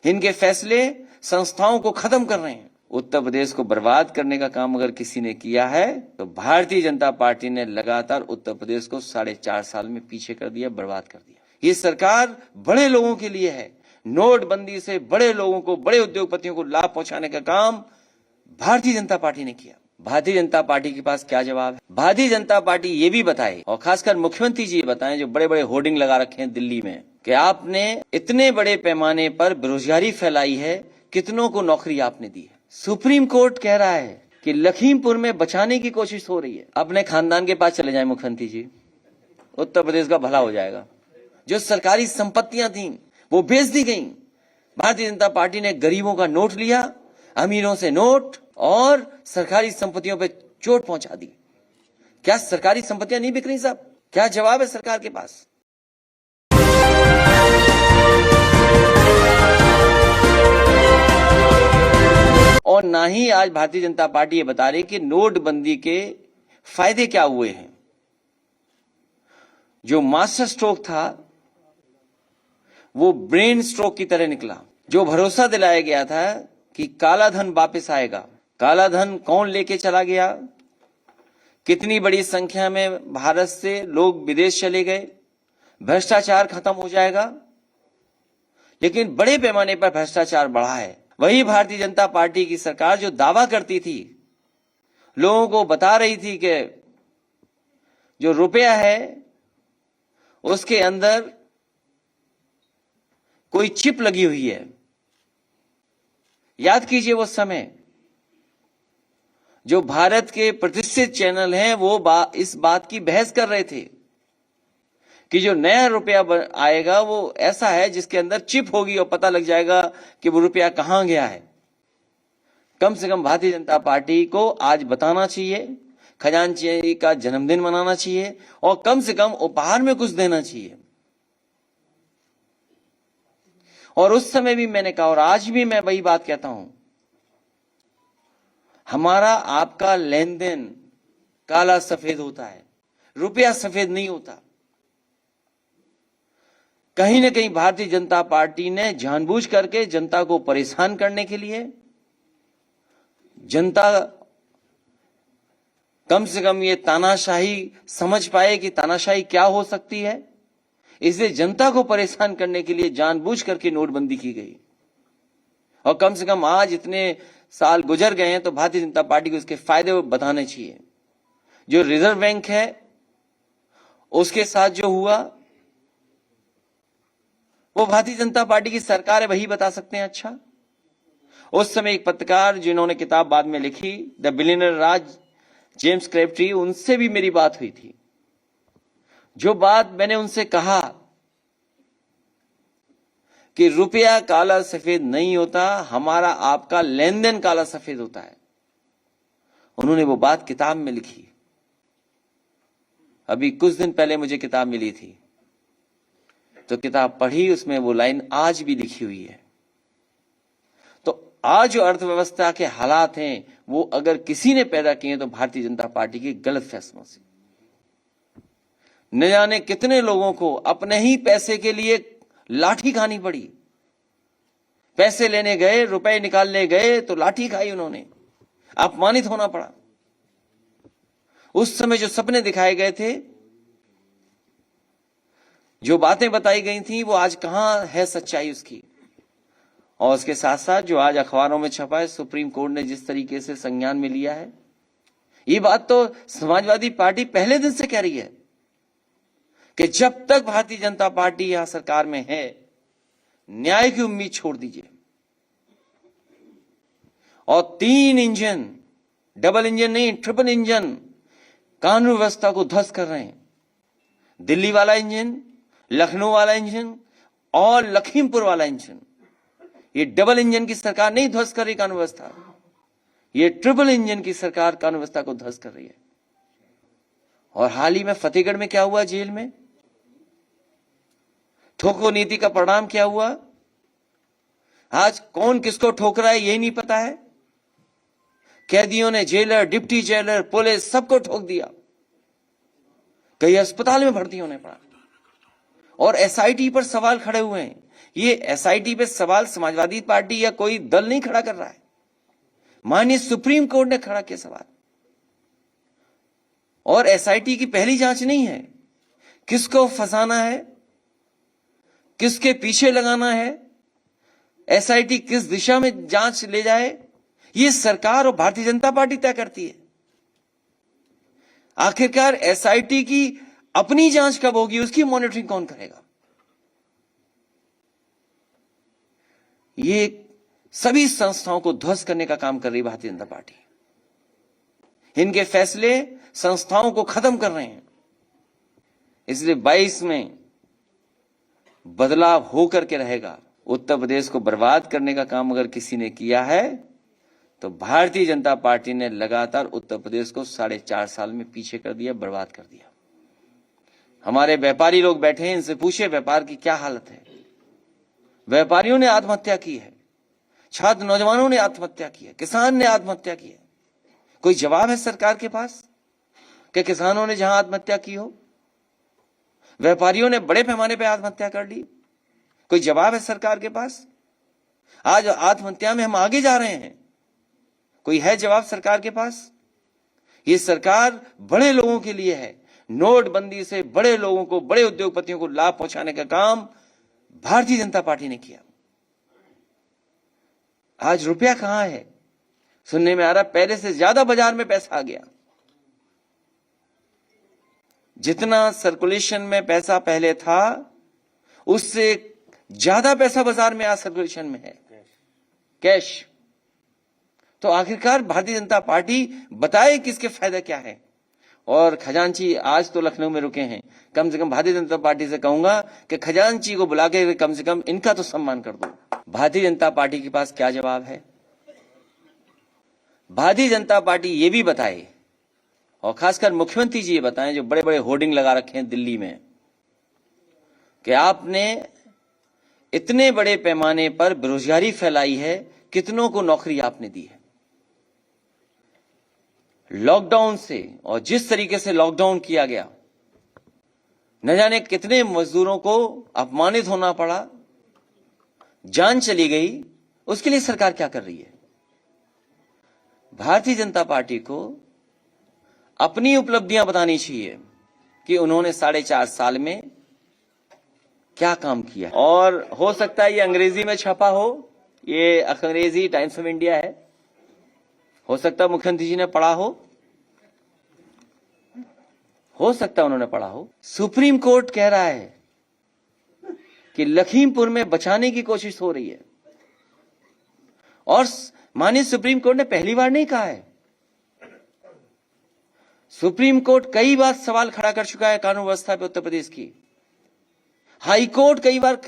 इनके फैसले संस्थाओं को खत्म कर रहे हैं। उत्तर प्रदेश को बर्बाद करने का काम अगर किसी ने किया है तो भारतीय जनता पार्टी ने लगातार उत्तर प्रदेश को 4.5 साल में पीछे कर दिया, बर्बाद कर दिया। ये सरकार बड़े लोगों के लिए है। नोटबंदी से बड़े लोगों को, बड़े उद्योगपतियों को लाभ पहुंचाने का काम भारतीय जनता पार्टी ने किया। भारतीय जनता पार्टी के पास क्या जवाब है? भारतीय जनता पार्टी ये भी बताए, और खासकर मुख्यमंत्री जी ये बताएं जो बड़े बड़े होर्डिंग लगा रखे हैं दिल्ली में, कि आपने इतने बड़े पैमाने पर बेरोजगारी फैलाई है, कितनों को नौकरी आपने दी है। सुप्रीम कोर्ट कह रहा है कि लखीमपुर में बचाने की कोशिश हो रही है। अपने खानदान के पास चले जाएं मुख्यमंत्री जी, उत्तर प्रदेश का भला हो जाएगा। जो सरकारी संपत्तियां थी वो बेच दी गई। भारतीय जनता पार्टी ने गरीबों का नोट लिया, अमीरों से नोट, और सरकारी संपत्तियों पे चोट पहुंचा दी। क्या सरकारी संपत्तियां नहीं बिक रही साहब? क्या जवाब है सरकार के पास? और ना ही आज भारतीय जनता पार्टी ये बता रही कि नोटबंदी के फायदे क्या हुए हैं। जो मास्टर स्ट्रोक था वो ब्रेन स्ट्रोक की तरह निकला। जो भरोसा दिलाया गया था कि काला धन वापस आएगा, काला धन कौन लेके चला गया, कितनी बड़ी संख्या में भारत से लोग विदेश चले गए, भ्रष्टाचार खत्म हो जाएगा, लेकिन बड़े पैमाने पर भ्रष्टाचार बढ़ा है। वही भारतीय जनता पार्टी की सरकार जो दावा करती थी, लोगों को बता रही थी कि जो रुपया है उसके अंदर कोई चिप लगी हुई है। याद कीजिए वो समय, जो भारत के प्रतिष्ठित चैनल हैं वो इस बात की बहस कर रहे थे कि जो नया रुपया आएगा वो ऐसा है जिसके अंदर चिप होगी और पता लग जाएगा कि वो रुपया कहां गया है। कम से कम भारतीय जनता पार्टी को आज बताना चाहिए, खजांची का जन्मदिन मनाना चाहिए, और कम से कम उपहार में कुछ देना चाहिए। और उस समय भी मैंने कहा, और आज भी मैं वही बात कहता हूं, हमारा आपका लेन देन काला सफेद होता है, रुपया सफेद नहीं होता। कहीं ना कहीं भारतीय जनता पार्टी ने जानबूझ करके जनता को परेशान करने के लिए, जनता कम से कम ये तानाशाही समझ पाए कि तानाशाही क्या हो सकती है, इसलिए जनता को परेशान करने के लिए जानबूझ करके नोटबंदी की गई। और कम से कम आज इतने साल गुजर गए हैं तो भारतीय जनता पार्टी को इसके फायदे बताने चाहिए। जो रिजर्व बैंक है उसके साथ जो हुआ वो भारतीय जनता पार्टी की सरकार है, वही बता सकते हैं। अच्छा, उस समय एक पत्रकार जिन्होंने किताब बाद में लिखी, द बिलियनर राज, जेम्स क्रेप्टी, उनसे भी मेरी बात हुई थी। जो बात मैंने उनसे कहा कि रुपया काला सफेद नहीं होता, हमारा आपका लेन देन काला सफेद होता है, उन्होंने वो बात किताब में लिखी। अभी कुछ दिन पहले मुझे किताब मिली थी तो किताब पढ़ी, उसमें वो लाइन आज भी लिखी हुई है। तो आज जो अर्थव्यवस्था के हालात हैं वो अगर किसी ने पैदा किए तो भारतीय जनता पार्टी के गलत फैसलों से। न जाने कितने लोगों को अपने ही पैसे के लिए लाठी खानी पड़ी। पैसे लेने गए, रुपए निकालने गए तो लाठी खाई उन्होंने, अपमानित होना पड़ा। उस समय जो सपने दिखाए गए थे, जो बातें बताई गई थी, वो आज कहां है सच्चाई उसकी। और उसके साथ साथ जो आज अखबारों में छपा है, सुप्रीम कोर्ट ने जिस तरीके से संज्ञान में लिया है, ये बात तो समाजवादी पार्टी पहले दिन से कह रही है कि जब तक भारतीय जनता पार्टी यहां सरकार में है, न्याय की उम्मीद छोड़ दीजिए। और 3 इंजन, डबल इंजन नहीं, ट्रिपल इंजन कानून व्यवस्था को ध्वस्त कर रहे हैं। दिल्ली वाला इंजन, लखनऊ वाला इंजन और लखीमपुर वाला इंजन। ये डबल इंजन की सरकार नहीं ध्वस्त कर रही कानून व्यवस्था, ये ट्रिपल इंजन की सरकार कानून व्यवस्था को ध्वस्त कर रही है। और हाल ही में फतेहगढ़ में क्या हुआ, जेल में ठोको नीति का परिणाम क्या हुआ। आज कौन किसको ठोक रहा है यही नहीं पता है। कैदियों ने जेलर, डिप्टी जेलर, पुलिस सबको ठोक दिया। कई अस्पताल में भर्ती होने पड़ा। और एसआईटी पर सवाल खड़े हुए हैं ये एसआईटी पे सवाल समाजवादी पार्टी या कोई दल नहीं खड़ा कर रहा है, माननीय सुप्रीम कोर्ट ने खड़ा किया सवाल। और एसआईटी की पहली जांच नहीं है, किसको फंसाना है, किसके पीछे लगाना है, एसआईटी किस दिशा में जांच ले जाए, ये सरकार और भारतीय जनता पार्टी तय करती है। आखिरकार एसआईटी की अपनी जांच कब होगी, उसकी मॉनिटरिंग कौन करेगा? ये सभी संस्थाओं को ध्वस्त करने का काम कर रही भारतीय जनता पार्टी। इनके फैसले संस्थाओं को खत्म कर रहे हैं। इसलिए 22 में बदलाव होकर के रहेगा। उत्तर प्रदेश को बर्बाद करने का काम अगर किसी ने किया है तो भारतीय जनता पार्टी ने लगातार उत्तर प्रदेश को 4.5 साल में पीछे कर दिया, बर्बाद कर दिया। हमारे व्यापारी लोग बैठे हैं, इनसे पूछे व्यापार की क्या हालत है। व्यापारियों ने आत्महत्या की है, छात्र नौजवानों ने आत्महत्या की है, किसान ने आत्महत्या की है। कोई जवाब है सरकार के पास कि किसानों ने जहां आत्महत्या की हो, व्यापारियों ने बड़े पैमाने पर आत्महत्या कर ली? कोई जवाब है सरकार के पास? आज आत्महत्या में हम आगे जा रहे हैं, कोई है जवाब सरकार के पास? ये सरकार बड़े लोगों के लिए है। नोटबंदी से बड़े लोगों को, बड़े उद्योगपतियों को लाभ पहुंचाने का काम भारतीय जनता पार्टी ने किया। आज रुपया कहां है? सुनने में आ रहा पहले से ज्यादा बाजार में पैसा आ गया। जितना सर्कुलेशन में पैसा पहले था उससे ज्यादा पैसा बाजार में आज सर्कुलेशन में है, कैश। तो आखिरकार भारतीय जनता पार्टी बताए किसके फायदा क्या है। और खजांची आज तो लखनऊ में रुके हैं, कम से कम भारतीय जनता पार्टी से कहूंगा कि खजांची को बुला के कम से कम इनका तो सम्मान कर दो। भारतीय जनता पार्टी के पास क्या जवाब है? भारतीय जनता पार्टी ये भी बताए, और खासकर मुख्यमंत्री जी ये बताएं जो बड़े बड़े होर्डिंग लगा रखे हैं दिल्ली में, कि आपने इतने बड़े पैमाने पर बेरोजगारी फैलाई है, कितनों को नौकरी आपने दी है। लॉकडाउन से, और जिस तरीके से लॉकडाउन किया गया, न जाने कितने मजदूरों को अपमानित होना पड़ा, जान चली गई। उसके लिए सरकार क्या कर रही है? भारतीय जनता पार्टी को अपनी उपलब्धियां बतानी चाहिए कि उन्होंने 4.5 साल में क्या काम किया। और हो सकता है ये अंग्रेजी में छपा हो, ये अंग्रेजी टाइम्स ऑफ इंडिया है, हो सकता है मुख्यमंत्री जी ने पढ़ा हो सकता है उन्होंने पढ़ा हो। सुप्रीम कोर्ट कह रहा है कि लखीमपुर में बचाने की कोशिश हो रही है, और माननीय सुप्रीम कोर्ट ने पहली बार नहीं कहा है। सुप्रीम कोर्ट कई बार सवाल खड़ा कर चुका है कानून व्यवस्था पे उत्तर प्रदेश की। हाई कोर्ट कई बार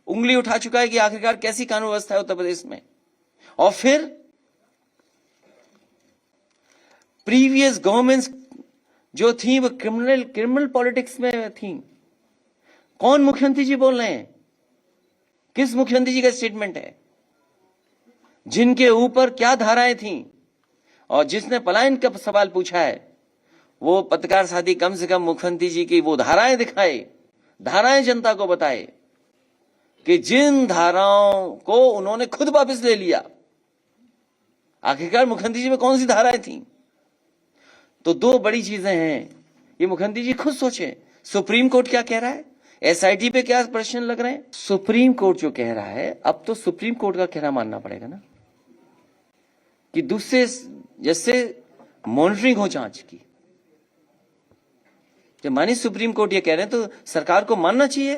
उंगली उठा चुका है कि आखिरकार कैसी कानून व्यवस्था है उत्तर प्रदेश में। और फिर प्रीवियस गवर्नमेंट्स जो थी वो क्रिमिनल पॉलिटिक्स में थी। कौन मुख्यमंत्री जी बोल रहे हैं? किस मुख्यमंत्री जी का स्टेटमेंट है? जिनके ऊपर क्या धाराएं थी? और जिसने पलायन का सवाल पूछा है वो पत्रकार साथी कम से कम मुख्यमंत्री जी की वो धाराएं दिखाए, धाराएं जनता को बताए कि जिन धाराओं को उन्होंने खुद वापस ले लिया, आखिरकार मुख्यमंत्री जी में कौन सी धाराएं थी? तो दो बड़ी चीजें हैं, ये मुख्यमंत्री जी खुद सोचे। सुप्रीम कोर्ट क्या कह रहा है, एसआईटी पे क्या प्रश्न लग रहे हैं। सुप्रीम कोर्ट जो कह रहा है, अब तो सुप्रीम कोर्ट का कहना मानना पड़ेगा ना, कि दूसरे जैसे मॉनिटरिंग हो जांच की। जब माननीय सुप्रीम कोर्ट ये कह रहे हैं तो सरकार को मानना चाहिए।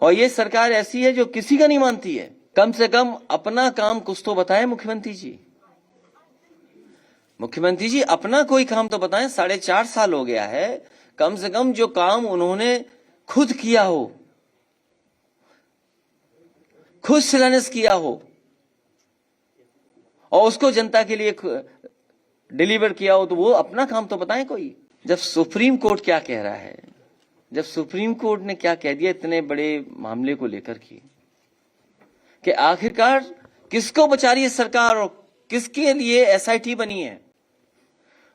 और ये सरकार ऐसी है जो किसी का नहीं मानती है। कम से कम अपना काम कुछ तो बताएं मुख्यमंत्री जी। मुख्यमंत्री जी अपना कोई काम तो बताएं। 4.5 साल हो गया है, कम से कम जो काम उन्होंने खुद किया हो, खुद शिलान्यास किया हो, और उसको जनता के लिए डिलीवर किया हो, तो वो अपना काम तो बताएं कोई। जब सुप्रीम कोर्ट क्या कह रहा है, जब सुप्रीम कोर्ट ने क्या कह दिया इतने बड़े मामले को लेकर कि आखिरकार किसको बचा रही है सरकार और किसके लिए एसआईटी बनी है,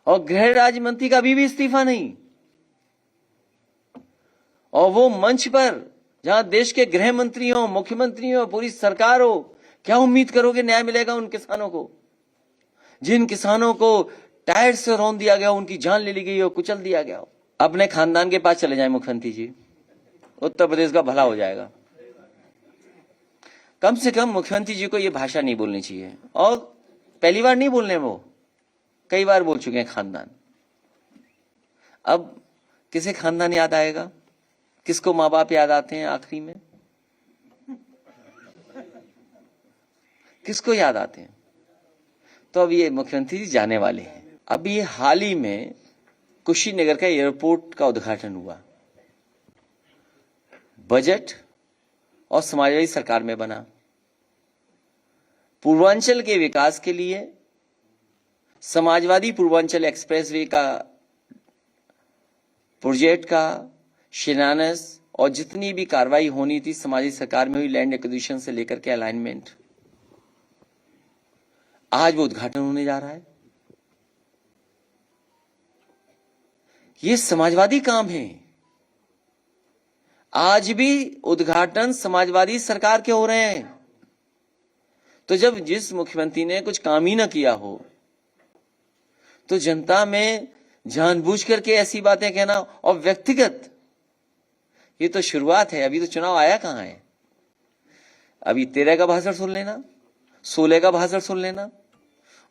और गृह राज्य मंत्री का अभी भी इस्तीफा नहीं, और वो मंच पर जहां देश के गृह मंत्री हो, मुख्यमंत्री हो, पूरी सरकार हो, क्या उम्मीद करोगे न्याय मिलेगा उन किसानों को? जिन किसानों को टायर से रौंद दिया गया, उनकी जान ले ली गई हो, कुचल दिया गया हो। अपने खानदान के पास चले जाएं मुख्यमंत्री जी, उत्तर प्रदेश का भला हो जाएगा। कम से कम मुख्यमंत्री जी को यह भाषा नहीं बोलनी चाहिए। और पहली बार नहीं बोलने, वो कई बार बोल चुके हैं खानदान। अब किसे खानदान याद आएगा? किसको माँ बाप याद आते हैं आखिरी में? किसको याद आते हैं? तो अब ये मुख्यमंत्री जी जाने वाले हैं। अब ये हाल ही में कुशीनगर का एयरपोर्ट का उद्घाटन हुआ, बजट और समाजवादी सरकार में बना। पूर्वांचल के विकास के लिए समाजवादी पूर्वांचल एक्सप्रेसवे का प्रोजेक्ट का शिलान्यास और जितनी भी कार्रवाई होनी थी समाजवादी सरकार में हुई, लैंड एक्विजिशन से लेकर के अलाइनमेंट, आज वो उद्घाटन होने जा रहा है। ये समाजवादी काम है। आज भी उद्घाटन समाजवादी सरकार के हो रहे हैं। तो जब जिस मुख्यमंत्री ने कुछ काम ही ना किया हो तो जनता में जानबूझ करके ऐसी बातें कहना और व्यक्तिगत, ये तो शुरुआत है। अभी तो चुनाव आया कहां है? अभी 13 का भाषण सुन लेना, 16 का भाषण सुन लेना,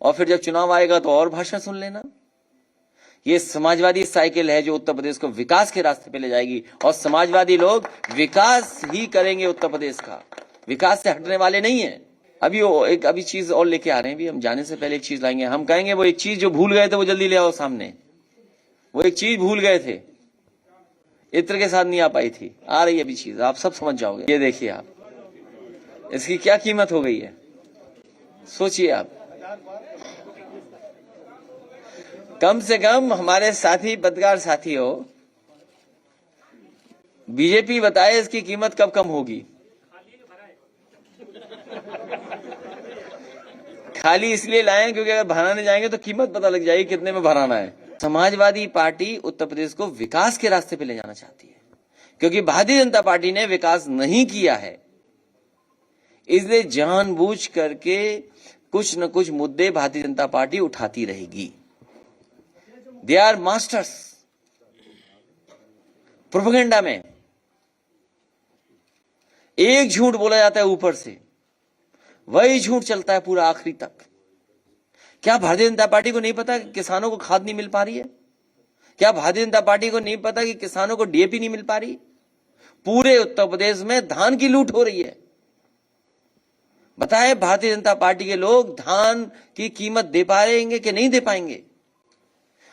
और फिर जब चुनाव आएगा तो और भाषण सुन लेना। ये समाजवादी साइकिल है जो उत्तर प्रदेश को विकास के रास्ते पे ले जाएगी, और समाजवादी लोग विकास ही करेंगे उत्तर प्रदेश का, विकास से हटने वाले नहीं है। अभी चीज और लेके आ रहे हैं। भी हम जाने से पहले एक चीज लाएंगे। हम कहेंगे वो एक चीज जो भूल गए थे वो जल्दी ले आओ सामने। वो एक चीज भूल गए थे, इत्र के साथ नहीं आ पाई थी, आ रही है अभी चीज, आप सब समझ जाओगे। ये देखिए आप, इसकी क्या कीमत हो गई है, सोचिए आप। कम से कम हमारे साथी पत्रकार साथी हो, बीजेपी बताए इसकी कीमत कब कम होगी। खाली इसलिए लाए क्योंकि अगर भराने जाएंगे तो कीमत पता लग जाएगी कितने में भराना है। समाजवादी पार्टी उत्तर प्रदेश को विकास के रास्ते पे ले जाना चाहती है, क्योंकि भारतीय जनता पार्टी ने विकास नहीं किया है, इसलिए जानबूझ करके कुछ न कुछ मुद्दे भारतीय जनता पार्टी उठाती रहेगी। दे आर मास्टर्स प्रोपेगेंडा में। एक झूठ बोला जाता है ऊपर से, वही झूठ चलता है पूरा आखिरी तक। क्या भारतीय जनता पार्टी को नहीं पता कि किसानों को खाद नहीं मिल पा रही है? क्या भारतीय जनता पार्टी को नहीं पता कि किसानों को डीएपी नहीं मिल पा रही? पूरे उत्तर प्रदेश में धान की लूट हो रही है। बताए भारतीय जनता पार्टी के लोग धान की कीमत दे पाएंगे कि नहीं दे पाएंगे?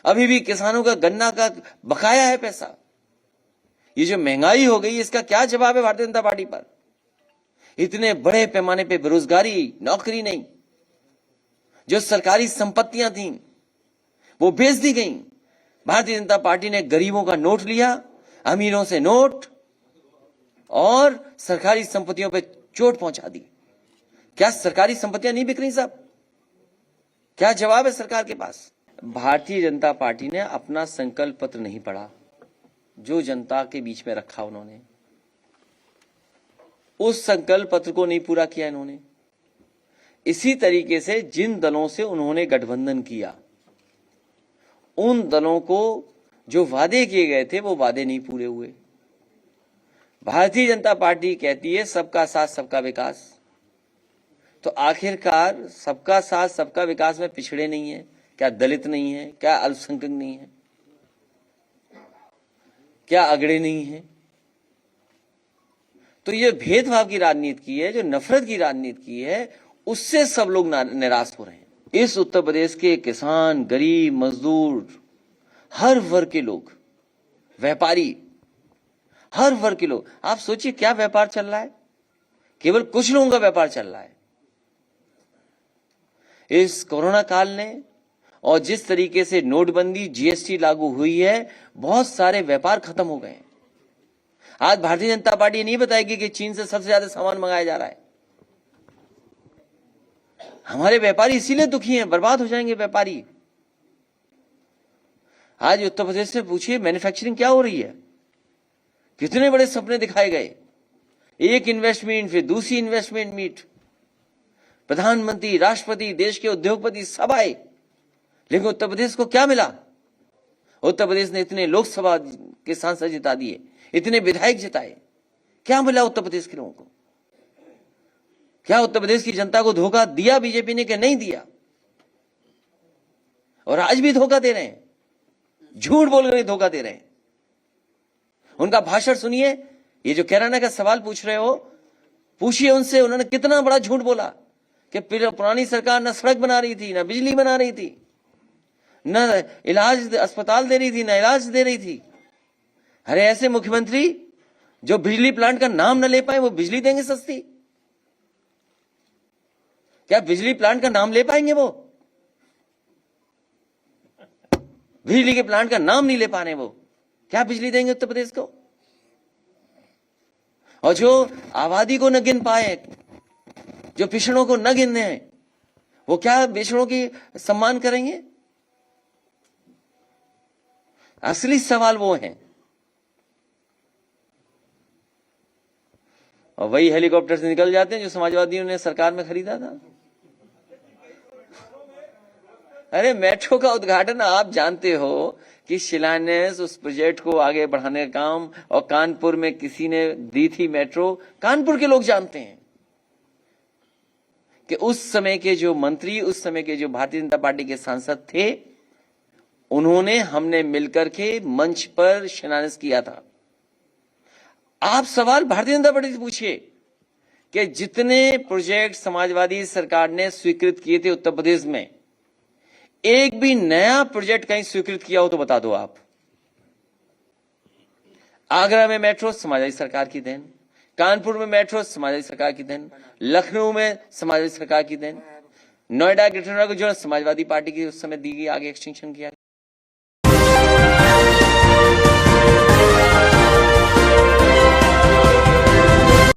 अभी भी किसानों का गन्ना का बकाया है पैसा। ये जो महंगाई हो गई, इसका क्या जवाब है भारतीय जनता पार्टी पर? इतने बड़े पैमाने पे बेरोजगारी, नौकरी नहीं, जो सरकारी संपत्तियां थी वो बेच दी गई। भारतीय जनता पार्टी ने गरीबों का नोट लिया, अमीरों से नोट, और सरकारी संपत्तियों पे चोट पहुंचा दी। क्या सरकारी संपत्तियां नहीं बिक रही साहब? क्या जवाब है सरकार के पास? भारतीय जनता पार्टी ने अपना संकल्प पत्र नहीं पढ़ा जो जनता के बीच में रखा उन्होंने, उस संकल्प पत्र को नहीं पूरा किया इन्होंने। इसी तरीके से जिन दलों से उन्होंने गठबंधन किया, उन दलों को जो वादे किए गए थे वो वादे नहीं पूरे हुए। भारतीय जनता पार्टी कहती है सबका साथ सबका विकास, तो आखिरकार सबका साथ सबका विकास में पिछड़े नहीं है क्या? दलित नहीं है क्या? अल्पसंख्यक नहीं है क्या? अगड़े नहीं है? तो ये भेदभाव की राजनीति की है, जो नफरत की राजनीति की है, उससे सब लोग निराश हो रहे हैं। इस उत्तर प्रदेश के किसान, गरीब, मजदूर, हर वर्ग के लोग, व्यापारी, हर वर्ग के लोग, आप सोचिए क्या व्यापार चल रहा है? केवल कुछ लोगों का व्यापार चल रहा है। इस कोरोना काल ने और जिस तरीके से नोटबंदी, जीएसटी लागू हुई है, बहुत सारे व्यापार खत्म हो गए। आज भारतीय जनता पार्टी नहीं बताएगी कि चीन से सबसे ज्यादा सामान मंगाया जा रहा है। हमारे व्यापारी इसीलिए दुखी हैं, बर्बाद हो जाएंगे व्यापारी। आज उत्तर प्रदेश से पूछिए मैन्युफैक्चरिंग क्या हो रही है, कितने बड़े सपने दिखाए गए, एक इन्वेस्टमेंट फिर दूसरी इन्वेस्टमेंट मीट, प्रधानमंत्री, राष्ट्रपति, देश के उद्योगपति सब आए, लेकिन उत्तर प्रदेश को क्या मिला? उत्तर प्रदेश ने इतने लोकसभा के सांसद जिता दिए, इतने विधायक जिताए, क्या मिला उत्तर प्रदेश के लोगों को? क्या उत्तर प्रदेश की जनता को धोखा दिया बीजेपी ने कि नहीं दिया? और आज भी धोखा दे रहे हैं, झूठ बोलकर धोखा दे रहे हैं। उनका भाषण सुनिए, ये जो कैराना का सवाल पूछ रहे हो, पूछिए उनसे, उन्होंने कितना बड़ा झूठ बोला कि पुरानी सरकार न सड़क बना रही थी, न बिजली बना रही थी, न इलाज अस्पताल दे रही थी, न इलाज दे रही थी। अरे ऐसे मुख्यमंत्री जो बिजली प्लांट का नाम न ले पाए, वो बिजली देंगे सस्ती? क्या बिजली प्लांट का नाम ले पाएंगे? वो बिजली के प्लांट का नाम नहीं ले पा रहे, वो क्या बिजली देंगे उत्तर प्रदेश को? और जो आबादी को न गिन पाए, जो पिछड़ों को न गिनने हैं, वो क्या पिछड़ों की सम्मान करेंगे? असली सवाल वो है। और वही हेलीकॉप्टर से निकल जाते हैं जो समाजवादियों ने सरकार में खरीदा था। अरे मेट्रो का उद्घाटन आप जानते हो कि शिलान्यास, उस प्रोजेक्ट को आगे बढ़ाने का काम, और कानपुर में किसी ने दी थी मेट्रो, कानपुर के लोग जानते हैं कि उस समय के जो मंत्री, उस समय के जो भारतीय जनता पार्टी के सांसद थे, उन्होंने, हमने मिलकर के मंच पर शिलान्यास किया था। आप सवाल भारतीय जनता पार्टी से पूछिए कि जितने प्रोजेक्ट समाजवादी सरकार ने स्वीकृत किए थे उत्तर प्रदेश में, एक भी नया प्रोजेक्ट कहीं स्वीकृत किया हो तो बता दो आप। आगरा में मेट्रो समाजवादी सरकार की देन, कानपुर में मेट्रो समाजवादी सरकार की देन, लखनऊ में समाजवादी सरकार की देन, नोएडा ग्रेटर नोएडा को जो समाजवादी पार्टी की उस समय दी गई, आगे एक्सटेंशन किया।